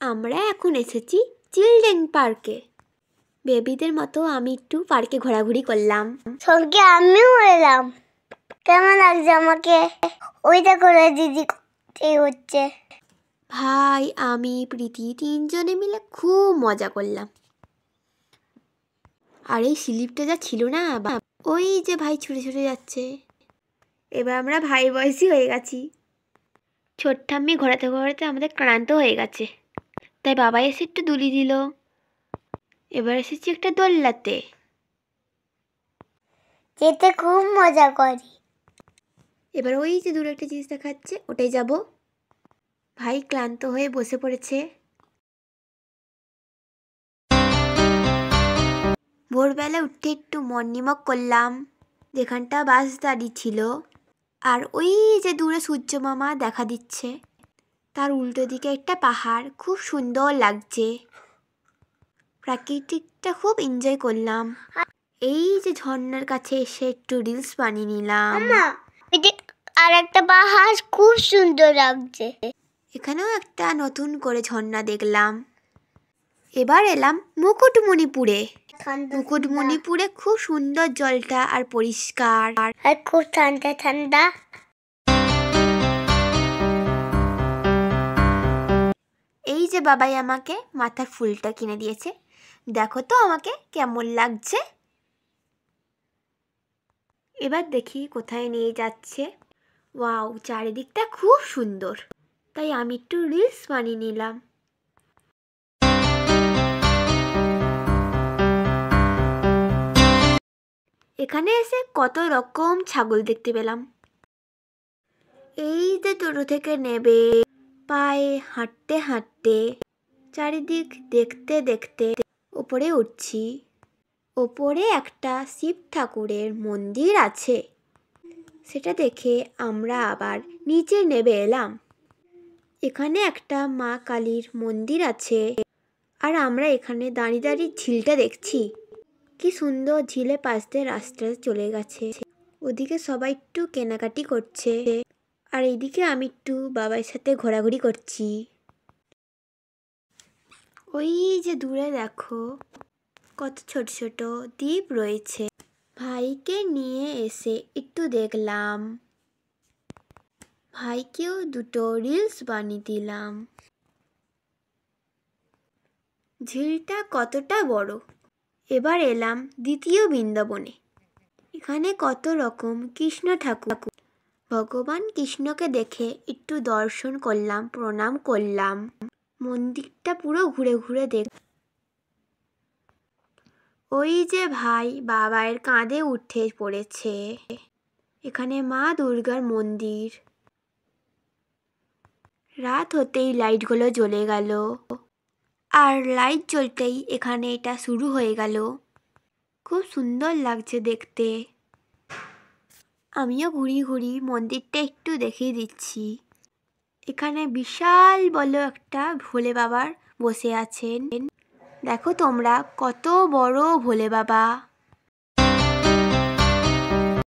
আমরা এখন এসেছি চিলড্রেন পার্কে। বেবিদের মতো আমি একটু পার্কে ঘোরাঘুরি করলাম, সঙ্গে আমিও এলাম। কেমন লাগছে আমাকে? ওইটা করে দিদি হচ্ছে। ভাই, আমি, প্রীতি তিনজনে মিলে খুব মজা করলাম। আর এই স্লিপটা যা ছিল না, ওই যে ভাই ছুটে ছুটে যাচ্ছে। এবার আমরা ভাই বয়সী হয়ে গেছি। ছোট্ট আমি ঘোরাতে ঘোরাতে আমাদের ক্লান্ত হয়ে গেছে, তাই বাবা এসে একটু দুলি দিল। এবার এসেছি একটা দোলনাতে। যেতে খুব মজা করি। এবার ওই যে দূরে একটা জিনিস দেখাচ্ছে, ওটাই যাব। ভাই ক্লান্ত হয়ে বসে পড়েছে। ভোরবেলা উঠে একটু মর্নিং ওয়াক করলাম, যেখানটা বাস দাঁড়িয়ে ছিল। আর ওই যে দূরে সূর্য মামা দেখা দিচ্ছে, তার উল্টো দিকে একটা পাহাড়, খুব সুন্দর লাগছে। প্রাকৃতিকটা খুব এনজয় করলাম। এই যে ঝর্ণার কাছে এসে একটু রিলস বানিয়ে নিলাম। আর একটা পাহাড় খুব সুন্দর লাগছে। এখানেও একটা নতুন করে ঝর্ণা দেখলাম। এবার এলাম মুকুটমণিপুরে। মুকুটমণিপুরে খুব সুন্দর জলটা আর পরিষ্কার, আর খুব ঠান্ডা ঠান্ডা। এই যে বাবাই আমাকে মাথার ফুলটা কিনে দিয়েছে, দেখো তো আমাকে কেমন লাগছে। এবার দেখি কোথায় নিয়ে যাচ্ছে। ওয়াও, চারিদিকটা খুব সুন্দর, তাই আমি একটু রিলস বানিয়ে নিলাম। এখানে এসে কত রকম ছাগল দেখতে পেলাম। এই যে টোটো থেকে নেবে, পায়ে হাঁটতে হাঁটতে চারিদিক দেখতে দেখতে ওপরে উঠছি। ওপরে একটা শিব ঠাকুরের মন্দির আছে, সেটা দেখে আমরা আবার নিচে নেমে এলাম। এখানে একটা মা কালীর মন্দির আছে, আর আমরা এখানে দাঁড়িয়ে দাঁড়িয়ে ঝিলটা দেখছি। কি সুন্দর, ঝিলের পাশ দিয়ে রাস্তা চলে গেছে। ওদিকে সবাই একটু কেনাকাটি করছে, আর এইদিকে আমি একটু বাবার সাথে ঘোরাঘুরি করছি। ওই যে দূরে দেখো কত ছোট ছোট দ্বীপ রয়েছে। ভাইকে নিয়ে এসে একটু দেখলাম, ভাইকেও দুটো রিলস বানিয়ে দিলাম। ঝিলটা কতটা বড়। এবার এলাম দ্বিতীয় বৃন্দাবনে। এখানে কত রকম কৃষ্ণ ঠাকুর। ভগবান কৃষ্ণকে দেখে একটু দর্শন করলাম, প্রণাম করলাম। মন্দিরটা পুরো ঘুরে ঘুরে দেখ। ওই যে ভাই বাবার কাঁধে উঠে পড়েছে। এখানে মা দুর্গার মন্দির। রাত হতেই লাইটগুলো জ্বলে গেল, আর লাইট জ্বলতেই এখানে এটা শুরু হয়ে গেল। খুব সুন্দর লাগছে দেখতে। আমিও ঘুরি ঘুরি মন্দিরটা একটু দেখিয়ে দিচ্ছি। এখানে বিশাল বড় একটা ভোলে বাবার বসে আছেন। দেখো তোমরা কত বড় ভোলে বাবা।